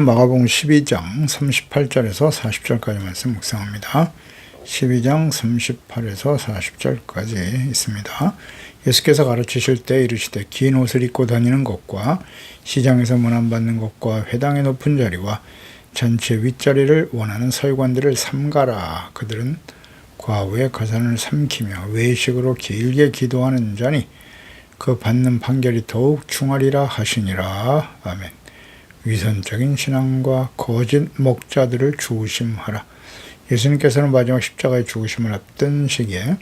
마가복음 12장 38절에서 40절까지 말씀 묵상합니다. 12장 38에서 40절까지 있습니다. 예수께서 가르치실 때 이르시되 긴 옷을 입고 다니는 것과 시장에서 문안받는 것과 회당의 높은 자리와 잔치 윗자리를 원하는 서기관들을 삼가라. 그들은 과부의 가산을 삼키며 외식으로 길게 기도하는 자니 그 받는 판결이 더욱 중하리라 하시니라. 아멘. 위선적인 신앙과 거짓 목자들을 조심하라. 예수님께서는 마지막 십자가의 죽으심을 앞둔 시기에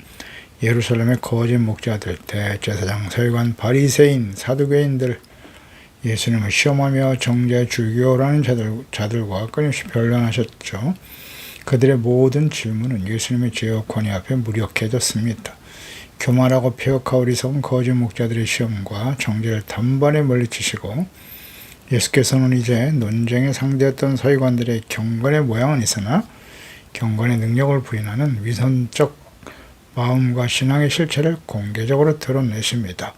예루살렘의 거짓 목자들, 대제사장, 서기관, 바리새인, 사두개인들, 예수님을 시험하며 정죄 주교라는 자들과 끊임없이 변론하셨죠. 그들의 모든 질문은 예수님의 죄와 권위 앞에 무력해졌습니다. 교만하고 폐역하고 어리석은 거짓 목자들의 시험과 정죄를 단번에 물리치시고 예수께서는 이제 논쟁의 상대였던 서기관들의 경건의 모양은 있으나 경건의 능력을 부인하는 위선적 마음과 신앙의 실체를 공개적으로 드러내십니다.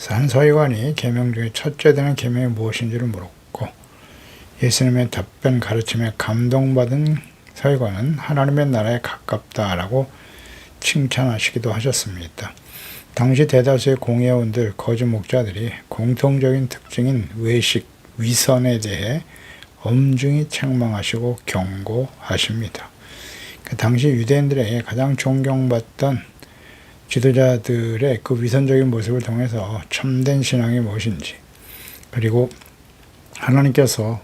한 서기관이 계명 중에 첫째 되는 계명이 무엇인지를 물었고 예수님의 답변 가르침에 감동받은 서기관은 하나님의 나라에 가깝다라고 칭찬하시기도 하셨습니다. 당시 대다수의 공회원들, 거짓 목자들이 공통적인 특징인 외식, 위선에 대해 엄중히 책망하시고 경고하십니다. 당시 유대인들에게 가장 존경받던 지도자들의 그 위선적인 모습을 통해서 참된 신앙이 무엇인지, 그리고 하나님께서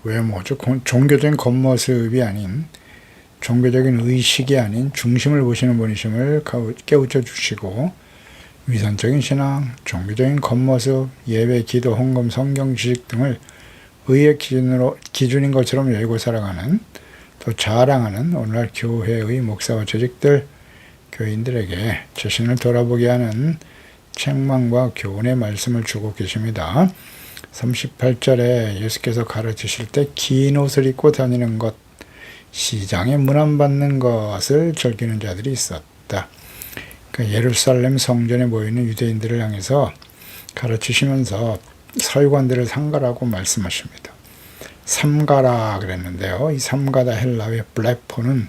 종교적인 겉모습이 아닌, 종교적인 의식이 아닌 중심을 보시는 분이심을 깨우쳐 주시고 위선적인 신앙, 종교적인 겉모습, 예배, 기도, 헌금, 성경 지식 등을 의의 기준인 것처럼 여기고 살아가는, 또 자랑하는 오늘날 교회의 목사와 재직들, 교인들에게 자신을 돌아보게 하는 책망과 교훈의 말씀을 주고 계십니다. 38절에 예수께서 가르치실 때 긴 옷을 입고 다니는 것, 시장에 문안받는 것을 즐기는 자들이 있었다. 예루살렘 성전에 모이는 유대인들을 향해서 가르치시면서 서기관들을 삼가라고 말씀하십니다. 삼가라 그랬는데요. 이 삼가다 헬라어의 블레포는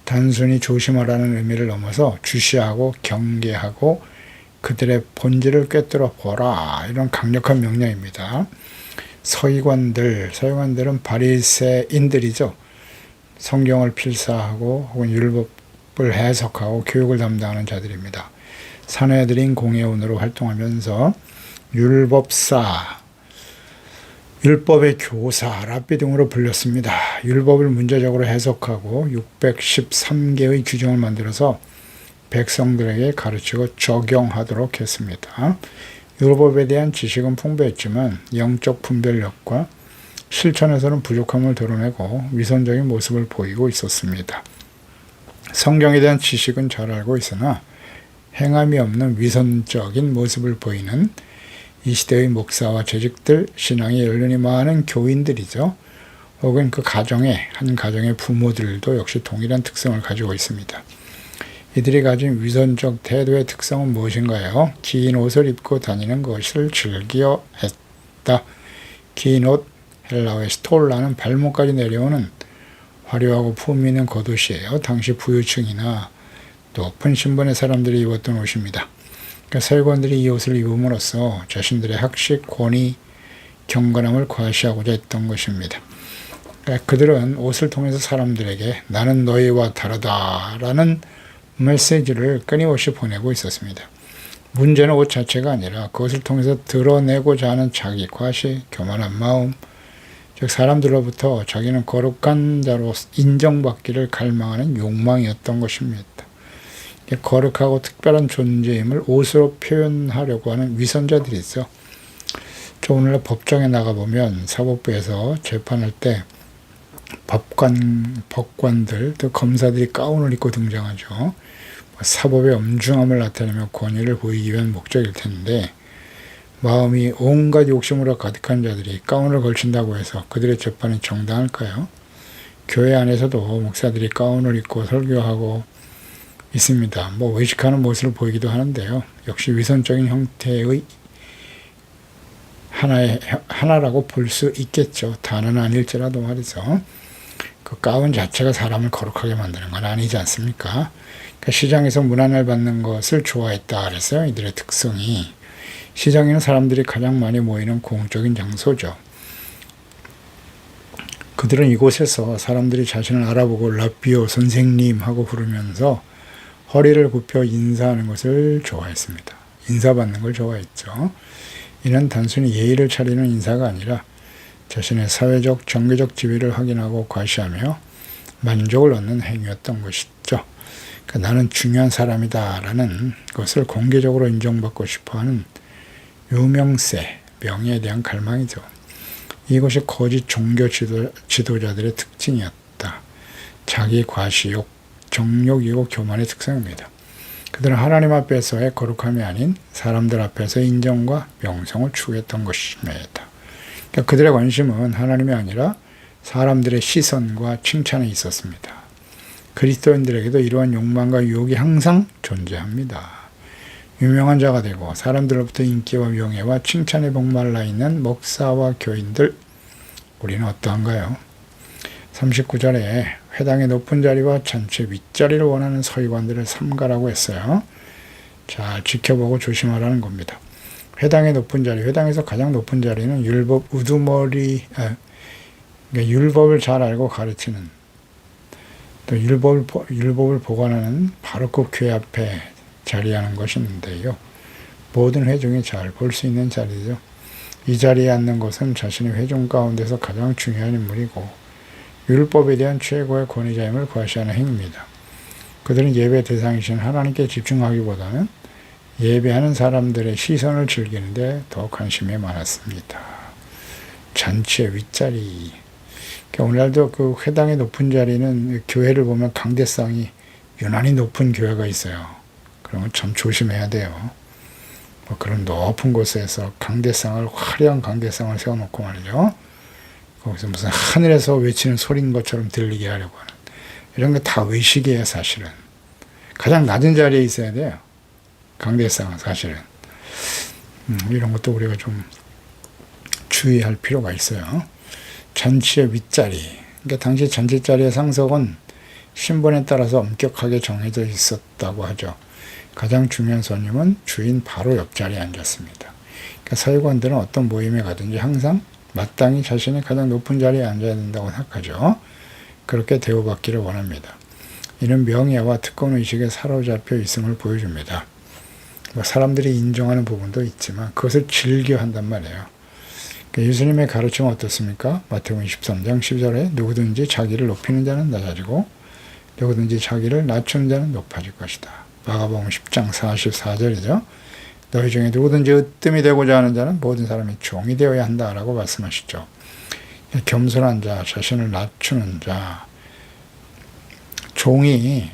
단순히 조심하라는 의미를 넘어서 주시하고 경계하고 그들의 본질을 꿰뚫어 보라, 이런 강력한 명령입니다. 서기관들은 바리새인들이죠. 성경을 필사하고 혹은 율법을 해석하고 교육을 담당하는 자들입니다. 사내들인 공회원으로 활동하면서 율법사, 율법의 교사, 랍비 등으로 불렸습니다. 율법을 문제적으로 해석하고 613개의 규정을 만들어서 백성들에게 가르치고 적용하도록 했습니다. 율법에 대한 지식은 풍부했지만 영적 분별력과 실천에서는 부족함을 드러내고 위선적인 모습을 보이고 있었습니다. 성경에 대한 지식은 잘 알고 있으나 행함이 없는 위선적인 모습을 보이는 이 시대의 목사와 재직들, 신앙이 연륜이 많은 교인들이죠. 혹은 그 한 가정의 부모들도 역시 동일한 특성을 가지고 있습니다. 이들이 가진 위선적 태도의 특성은 무엇인가요? 긴 옷을 입고 다니는 것을 즐겨 했다. 긴 옷, 헬라어의 스톨라는 발목까지 내려오는 화려하고 품위 있는 겉옷이에요. 당시 부유층이나 높은 신분의 사람들이 입었던 옷입니다. 서기관들이 이 옷을 입음으로써 자신들의 학식, 권위, 경건함을 과시하고자 했던 것입니다. 그들은 옷을 통해서 사람들에게 나는 너희와 다르다라는 메시지를 끊임없이 보내고 있었습니다. 문제는 옷 자체가 아니라 그것을 통해서 드러내고자 하는 자기 과시, 교만한 마음, 즉 사람들로부터 자기는 거룩한 자로 인정받기를 갈망하는 욕망이었던 것입니다. 거룩하고 특별한 존재임을 옷으로 표현하려고 하는 위선자들이 있어. 오늘날 법정에 나가보면 사법부에서 재판할 때 법관들, 또 검사들이 가운을 입고 등장하죠. 사법의 엄중함을 나타내며 권위를 보이기 위한 목적일 텐데 마음이 온갖 욕심으로 가득한 자들이 가운을 걸친다고 해서 그들의 재판이 정당할까요? 교회 안에서도 목사들이 가운을 입고 설교하고 있습니다. 외식하는 모습을 보이기도 하는데요. 역시 위선적인 형태의 하나라고 볼 수 있겠죠. 다는 아닐지라도 말이죠. 그 가운 자체가 사람을 거룩하게 만드는 건 아니지 않습니까? 그러니까 시장에서 문안을 받는 것을 좋아했다 그랬어요. 이들의 특성이. 시장에는 사람들이 가장 많이 모이는 공적인 장소죠. 그들은 이곳에서 사람들이 자신을 알아보고 라비오 선생님 하고 부르면서 허리를 굽혀 인사하는 것을 좋아했습니다. 인사받는 걸 좋아했죠. 이는 단순히 예의를 차리는 인사가 아니라 자신의 사회적, 정계적 지위를 확인하고 과시하며 만족을 얻는 행위였던 것이죠. 그러니까 나는 중요한 사람이다 라는 것을 공개적으로 인정받고 싶어하는 유명세, 명예에 대한 갈망이죠. 이것이 거짓 종교 지도자들의 특징이었다. 자기 과시욕, 정욕이고 교만의 특성입니다. 그들은 하나님 앞에서의 거룩함이 아닌 사람들 앞에서 인정과 명성을 추구했던 것입니다. 그러니까 그들의 관심은 하나님이 아니라 사람들의 시선과 칭찬에 있었습니다. 그리스도인들에게도 이러한 욕망과 유혹이 항상 존재합니다. 유명한 자가 되고 사람들로부터 인기와 명예와 칭찬에 목말라 있는 목사와 교인들, 우리는 어떠한가요? 39절에 회당의 높은 자리와 잔치 윗자리를 원하는 서기관들을 삼가라고 했어요. 자, 지켜보고 조심하라는 겁니다. 회당의 높은 자리, 회당에서 가장 높은 자리는 율법 우두머리, 율법을 잘 알고 가르치는, 또 율법을 보관하는 바로 그 교회 앞에 자리하는 것이 있는데요. 모든 회중이 잘 볼 수 있는 자리죠. 이 자리에 앉는 것은 자신의 회중 가운데서 가장 중요한 인물이고 율법에 대한 최고의 권위자임을 과시하는 행위입니다. 그들은 예배 대상이신 하나님께 집중하기보다는 예배하는 사람들의 시선을 즐기는데 더 관심이 많았습니다. 잔치의 윗자리. 오늘날도 그 회당의 높은 자리는 교회를 보면 강대상이 유난히 높은 교회가 있어요. 그러면 참 조심해야 돼요. 뭐 그런 높은 곳에서 강대상을, 화려한 강대상을 세워놓고 말이죠. 거기서 무슨 하늘에서 외치는 소리인 것처럼 들리게 하려고 하는. 이런 게 다 의식이에요, 사실은. 가장 낮은 자리에 있어야 돼요. 강대상은 사실은. 이런 것도 우리가 좀 주의할 필요가 있어요. 잔치의 윗자리. 그러니까 당시 잔치 자리의 상석은 신분에 따라서 엄격하게 정해져 있었다고 하죠. 가장 중요한 손님은 주인 바로 옆자리에 앉았습니다. 그러니까 서기관들은 어떤 모임에 가든지 항상 마땅히 자신이 가장 높은 자리에 앉아야 된다고 생각하죠. 그렇게 대우받기를 원합니다. 이는 명예와 특권의식에 사로잡혀 있음을 보여줍니다. 뭐 사람들이 인정하는 부분도 있지만 그것을 즐겨 한단 말이에요. 그러니까 예수님의 가르침은 어떻습니까? 마태복음 23장 10절에 누구든지 자기를 높이는 자는 낮아지고 누구든지 자기를 낮추는 자는 높아질 것이다. 마가복음 10장 44절이죠. 너희 중에 누구든지 으뜸이 되고자 하는 자는 모든 사람이 종이 되어야 한다라고 말씀하시죠. 겸손한 자, 자신을 낮추는 자, 종의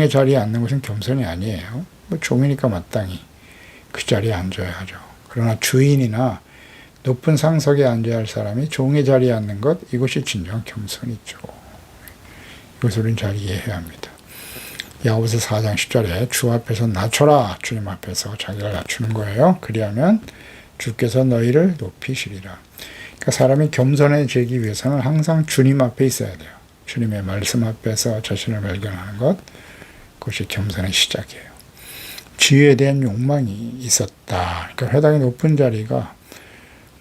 자리에 앉는 것은 겸손이 아니에요. 뭐 종이니까 마땅히 그 자리에 앉아야 하죠. 그러나 주인이나 높은 상석에 앉아야 할 사람이 종의 자리에 앉는 것, 이것이 진정한 겸손이죠. 이것을 우리는 잘 이해해야 합니다. 야고보서 4장 10절에 주 앞에서 낮춰라. 주님 앞에서 자기를 낮추는 거예요. 그리하면 주께서 너희를 높이시리라. 그러니까 사람이 겸손해지기 위해서는 항상 주님 앞에 있어야 돼요. 주님의 말씀 앞에서 자신을 발견하는 것, 그것이 겸손의 시작이에요. 지위에 대한 욕망이 있었다. 그러니까 회당의 높은 자리가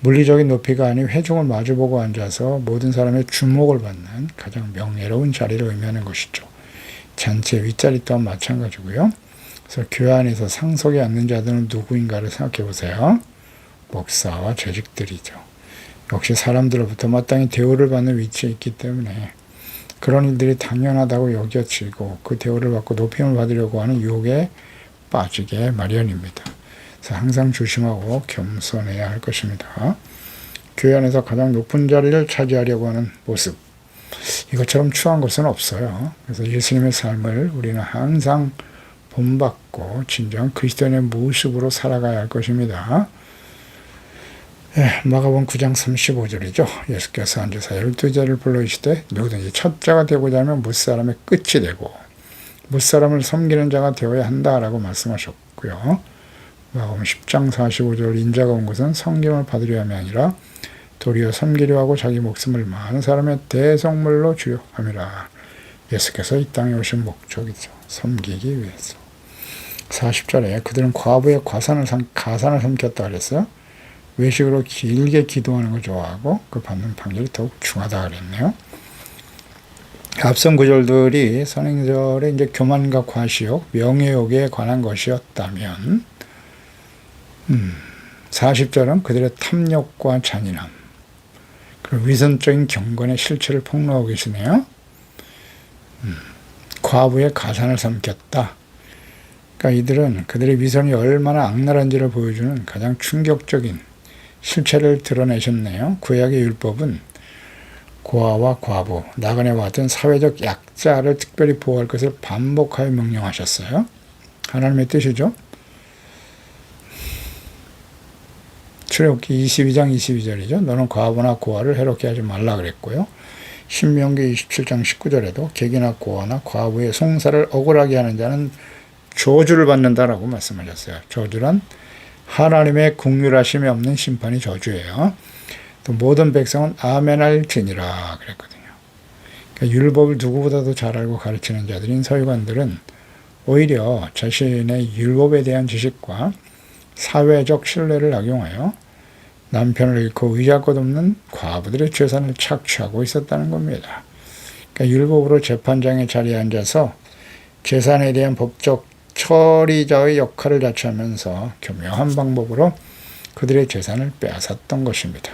물리적인 높이가 아닌 회중을 마주보고 앉아서 모든 사람의 주목을 받는 가장 명예로운 자리를 의미하는 것이죠. 잔치의 윗자리 또한 마찬가지고요. 그래서 교회 안에서 상석에 앉는 자들은 누구인가를 생각해 보세요. 목사와 재직들이죠. 역시 사람들로부터 마땅히 대우를 받는 위치에 있기 때문에 그런 일들이 당연하다고 여겨지고 그 대우를 받고 높임을 받으려고 하는 유혹에 빠지게 마련입니다. 그래서 항상 조심하고 겸손해야 할 것입니다. 교회 안에서 가장 높은 자리를 차지하려고 하는 모습, 이것처럼 추한 것은 없어요. 그래서 예수님의 삶을 우리는 항상 본받고 진정한 그리스도인의 모습으로 살아가야 할 것입니다. 마가복음 9장 35절이죠. 예수께서 앉으사 12제자를 불러이시되 누구든지 첫 자가 되고자 하면 못사람의 끝이 되고 못사람을 섬기는 자가 되어야 한다라고 말씀하셨고요. 마가복음 10장 45절 인자가 온 것은 섬김을 받으려 함이 아니라 도리어 섬기려 하고 자기 목숨을 많은 사람의 대성물로 주려 함이라. 예수께서 이 땅에 오신 목적이죠. 섬기기 위해서. 40절에 그들은 과부의 가산을 삼켰다 그랬어요. 외식으로 길게 기도하는 걸 좋아하고 그 받는 판결이 더욱 중하다 그랬네요. 앞선 구절들이 선행절의 이제 교만과 과시욕, 명예욕에 관한 것이었다면 40절은 그들의 탐욕과 잔인함, 그리고 위선적인 경건의 실체를 폭로하고 계시네요. 과부의 가산을 삼켰다. 그러니까 이들은 그들의 위선이 얼마나 악랄한지를 보여주는 가장 충격적인 실체를 드러내셨네요. 구약의 율법은 고아와 과부, 나그네와 같은 사회적 약자를 특별히 보호할 것을 반복하여 명령하셨어요. 하나님의 뜻이죠. 출애굽기 22장 22절이죠. 너는 과부나 고아를 해롭게 하지 말라 그랬고요. 신명기 27장 19절에도 객이나 고아나 과부의 송사를 억울하게 하는 자는 저주를 받는다라고 말씀하셨어요. 저주란 하나님의 긍휼하심이 없는 심판이 저주예요. 또 모든 백성은 아멘할지니라 그랬거든요. 그러니까 율법을 누구보다도 잘 알고 가르치는 자들인 서기관들은 오히려 자신의 율법에 대한 지식과 사회적 신뢰를 악용하여 남편을 잃고 의지할 것 없는 과부들의 재산을 착취하고 있었다는 겁니다. 그러니까 율법으로 재판장의 자리에 앉아서 재산에 대한 법적 처리자의 역할을 자처하면서 교묘한 방법으로 그들의 재산을 빼앗았던 것입니다.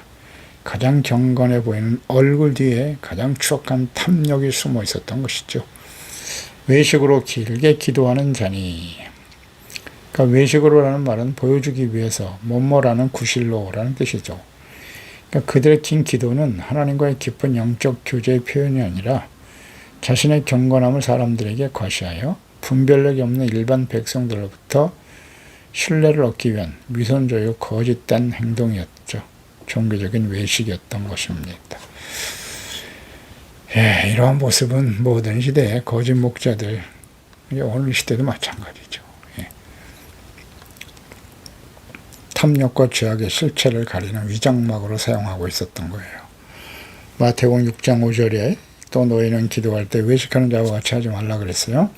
가장 경건해 보이는 얼굴 뒤에 가장 추악한 탐욕이 숨어 있었던 것이죠. 외식으로 길게 기도하는 자니, 그러니까 외식으로라는 말은 보여주기 위해서 뭐뭐라는 구실로라는 뜻이죠. 그러니까 그들의 긴 기도는 하나님과의 깊은 영적 교제의 표현이 아니라 자신의 경건함을 사람들에게 과시하여 분별력이 없는 일반 백성들로부터 신뢰를 얻기 위한 위선적이고 거짓된 행동이었죠. 종교적인 외식이었던 것입니다. 이러한 모습은 모든 시대의 거짓 목자들, 오늘 시대도 마찬가지죠. 탐욕과 죄악의 실체를 가리는 위장막으로 사용하고 있었던 거예요. 마태복음 6장 5절에 또 너희는 기도할 때 외식하는 자와 같이 하지 말라 그랬어요.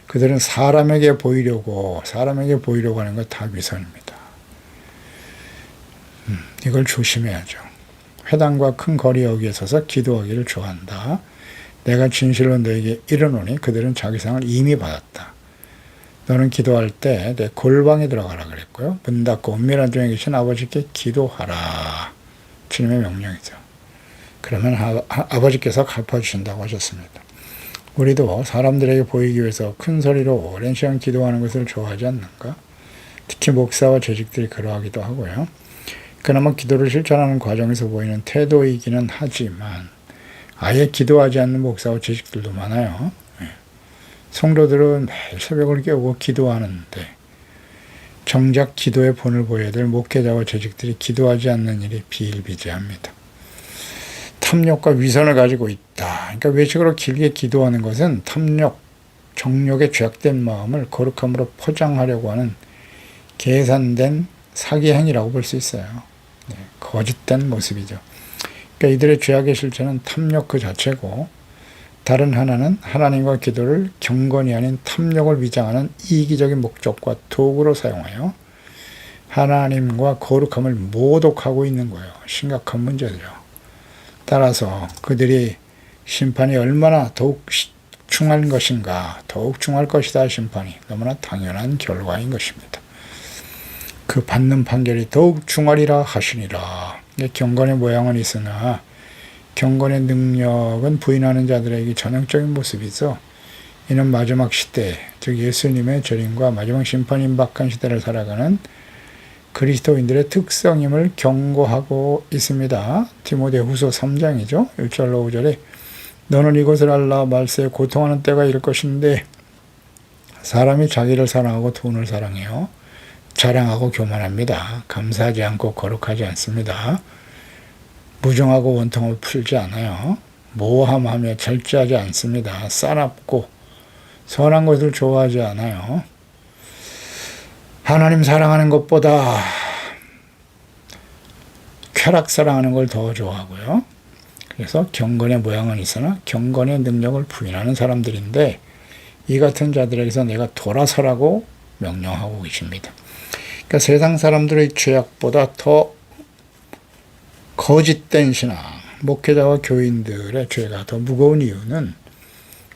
그들은 사람에게 보이려고 하는 것 다 위선입니다. 이걸 조심해야죠. 회당과 큰 거리 여기에 서서 기도하기를 좋아한다. 내가 진실로 너에게 이르노니 그들은 자기 상을 이미 받았다. 너는 기도할 때 내 골방에 들어가라 그랬고요. 문 닫고 은밀한 중에 계신 아버지께 기도하라. 주님의 명령이죠. 그러면 아버지께서 갚아주신다고 하셨습니다. 우리도 사람들에게 보이기 위해서 큰 소리로 오랜 시간 기도하는 것을 좋아하지 않는가? 특히 목사와 재직들이 그러하기도 하고요. 그나마 기도를 실천하는 과정에서 보이는 태도이기는 하지만 아예 기도하지 않는 목사와 재직들도 많아요. 성도들은 매일 새벽을 깨우고 기도하는데 정작 기도의 본을 보여야 될 목회자와 재직들이 기도하지 않는 일이 비일비재합니다. 탐욕과 위선을 가지고 있다. 그러니까 외식으로 길게 기도하는 것은 탐욕, 정욕의 죄악된 마음을 거룩함으로 포장하려고 하는 계산된 사기 행위라고 볼 수 있어요. 거짓된 모습이죠. 그러니까 이들의 죄악의 실체는 탐욕 그 자체고, 다른 하나는 하나님과 기도를 경건이 아닌 탐욕을 위장하는 이기적인 목적과 도구로 사용하여 하나님과 거룩함을 모독하고 있는 거예요. 심각한 문제죠. 따라서 그들이 심판이 얼마나 더욱 중할 것인가, 더욱 중할 것이다 심판이 너무나 당연한 결과인 것입니다. 그 받는 판결이 더욱 중하리라 하시니라. 경건의 모양은 있으나 경건의 능력은 부인하는 자들에게 전형적인 모습이죠. 이는 마지막 시대, 즉 예수님의 재림과 마지막 심판 임박한 시대를 살아가는 그리스도인들의 특성임을 경고하고 있습니다. 디모데후서 3장이죠. 1절로 5절에 너는 이것을 알라. 말세에 고통하는 때가 이를 것인데 사람이 자기를 사랑하고 돈을 사랑해요. 자랑하고 교만합니다. 감사하지 않고 거룩하지 않습니다. 무정하고 원통을 풀지 않아요. 모함하며 절제하지 않습니다. 싸납고 선한 것을 좋아하지 않아요. 하나님 사랑하는 것보다 쾌락 사랑하는 걸 더 좋아하고요. 그래서 경건의 모양은 있으나 경건의 능력을 부인하는 사람들인데 이 같은 자들에게서 내가 돌아서라고 명령하고 계십니다. 그러니까 세상 사람들의 죄악보다 더 거짓된 신앙, 목회자와 교인들의 죄가 더 무거운 이유는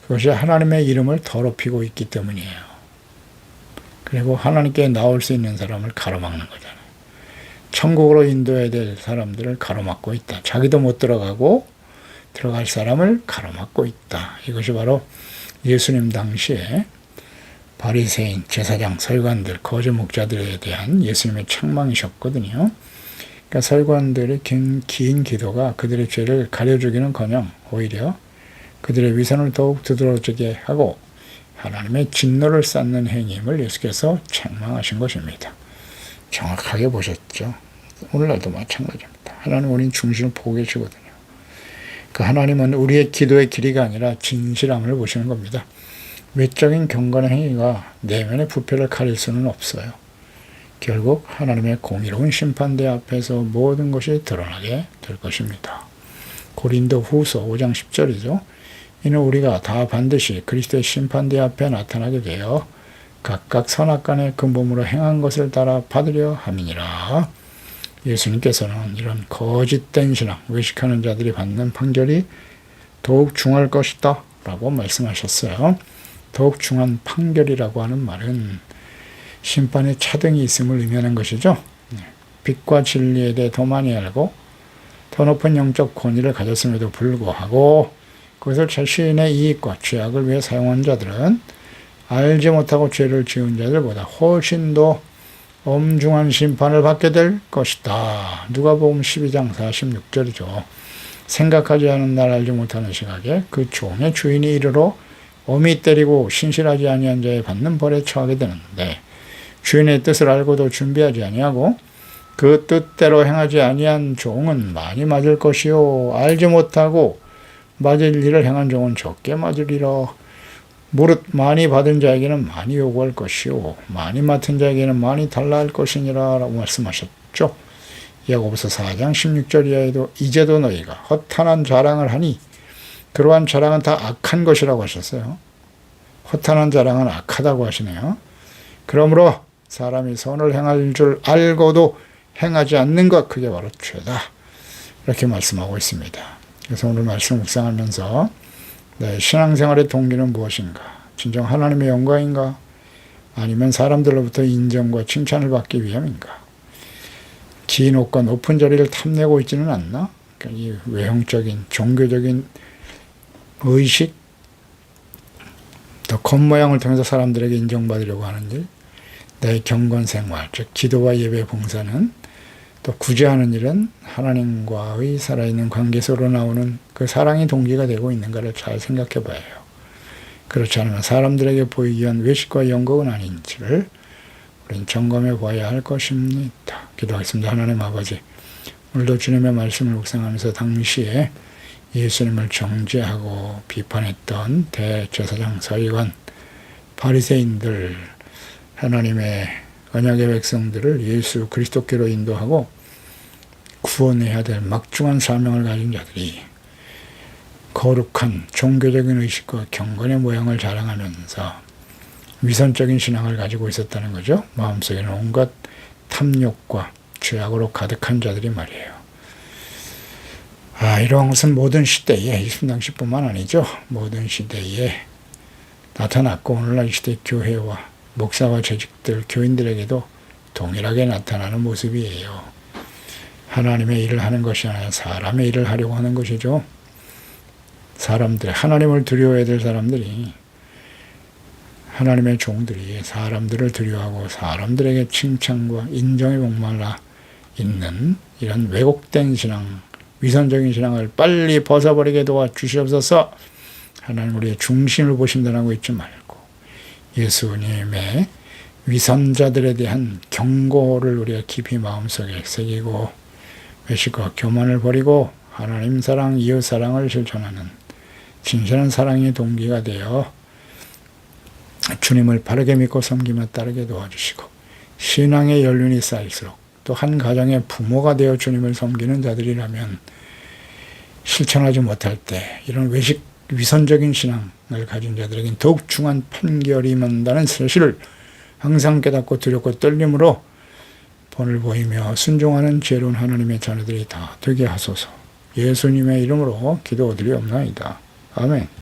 그것이 하나님의 이름을 더럽히고 있기 때문이에요. 그리고 하나님께 나올 수 있는 사람을 가로막는 거잖아요. 천국으로 인도해야 될 사람들을 가로막고 있다. 자기도 못 들어가고 들어갈 사람을 가로막고 있다. 이것이 바로 예수님 당시에 바리새인, 제사장, 서기관들, 거짓 목자들에 대한 예수님의 책망이셨거든요. 그러니까 서기관들의 긴 기도가 그들의 죄를 가려주기는커녕 오히려 그들의 위선을 더욱 두드러지게 하고 하나님의 진노를 쌓는 행임을 예수께서 책망하신 것입니다. 정확하게 보셨죠? 오늘날도 마찬가지입니다. 하나님 우린 중심을 보고 계시거든요. 그 하나님은 우리의 기도의 길이가 아니라 진실함을 보시는 겁니다. 외적인 경건의 행위가 내면의 부패를 가릴 수는 없어요. 결국 하나님의 공의로운 심판대 앞에서 모든 것이 드러나게 될 것입니다. 고린도 후서 5장 10절이죠. 이는 우리가 다 반드시 그리스도의 심판대 앞에 나타나게 되어 각각 선악간에 그 몸으로 행한 것을 따라 받으려 함이니라. 예수님께서는 이런 거짓된 신앙, 외식하는 자들이 받는 판결이 더욱 중할 것이다 라고 말씀하셨어요. 더욱 중한 판결이라고 하는 말은 심판의 차등이 있음을 의미하는 것이죠. 빛과 진리에 대해 더 많이 알고 더 높은 영적 권위를 가졌음에도 불구하고 그것을 자신의 이익과 죄악을 위해 사용한 자들은 알지 못하고 죄를 지은 자들보다 훨씬 더 엄중한 심판을 받게 될 것이다. 누가복음 12장 46절이죠. 생각하지 않은 날 알지 못하는 시각에 그 종의 주인이 이르러 엄히 때리고 신실하지 아니한 자에 받는 벌에 처하게 되는데 주인의 뜻을 알고도 준비하지 아니하고 그 뜻대로 행하지 아니한 종은 많이 맞을 것이요 알지 못하고 맞을 일을 행한 종은 적게 맞으리라. 무릇 많이 받은 자에게는 많이 요구할 것이요 많이 맡은 자에게는 많이 달라 할 것이니라 라고 말씀하셨죠. 야고보서 4장 16절 이하에도 이제도 너희가 허탄한 자랑을 하니 그러한 자랑은 다 악한 것이라고 하셨어요. 허탄한 자랑은 악하다고 하시네요. 그러므로 사람이 선을 행할 줄 알고도 행하지 않는 것 그게 바로 죄다. 이렇게 말씀하고 있습니다. 그래서 오늘 말씀 묵상하면서 내 신앙생활의 동기는 무엇인가? 진정 하나님의 영광인가? 아니면 사람들로부터 인정과 칭찬을 받기 위함인가? 긴 옷과 높은 자리를 탐내고 있지는 않나? 그러니까 이 외형적인 종교적인 의식, 더 겉모양을 통해서 사람들에게 인정받으려고 하는 일, 내 경건생활, 즉 기도와 예배 봉사는 또 구제하는 일은 하나님과의 살아있는 관계에서 나오는 그 사랑이 동기가 되고 있는가를 잘 생각해 봐야 해요. 그렇지 않으면 사람들에게 보이기 위한 외식과 연극은 아닌지를 우리는 점검해 봐야 할 것입니다. 기도하겠습니다. 하나님 아버지, 오늘도 주님의 말씀을 묵상하면서 당시에 예수님을 정죄하고 비판했던 대제사장, 서기관, 바리새인들, 하나님의 언약의 백성들을 예수 그리스도께로 인도하고 구원해야 될 막중한 사명을 가진 자들이 거룩한 종교적인 의식과 경건의 모양을 자랑하면서 위선적인 신앙을 가지고 있었다는 거죠. 마음속에는 온갖 탐욕과 죄악으로 가득한 자들이 말이에요. 이러한 것은 모든 시대에, 예수님 당시뿐만 아니죠. 모든 시대에 나타났고 오늘날 이 시대 교회와 목사와 재직들, 교인들에게도 동일하게 나타나는 모습이에요. 하나님의 일을 하는 것이 아니라 사람의 일을 하려고 하는 것이죠. 사람들, 하나님을 두려워해야 될 사람들이, 하나님의 종들이 사람들을 두려워하고 사람들에게 칭찬과 인정에 목말라 있는 이런 왜곡된 신앙, 위선적인 신앙을 빨리 벗어버리게 도와주시옵소서. 하나님 우리의 중심을 보신다고 잊지 말고 예수님의 위선자들에 대한 경고를 우리가 깊이 마음속에 새기고 외식과 교만을 버리고 하나님 사랑, 이웃 사랑을 실천하는 진실한 사랑의 동기가 되어 주님을 바르게 믿고 섬기며 따르게 도와주시고 신앙의 연륜이 쌓일수록 또 한 가정의 부모가 되어 주님을 섬기는 자들이라면 실천하지 못할 때 이런 외식 위선적인 신앙을 가진 자들에겐 더욱 중한 판결이 임한다는 사실을 항상 깨닫고 두렵고 떨림으로 본을 보이며 순종하는 지혜로운 하나님의 자녀들이 다 되게 하소서. 예수님의 이름으로 기도드리옵나이다. 아멘.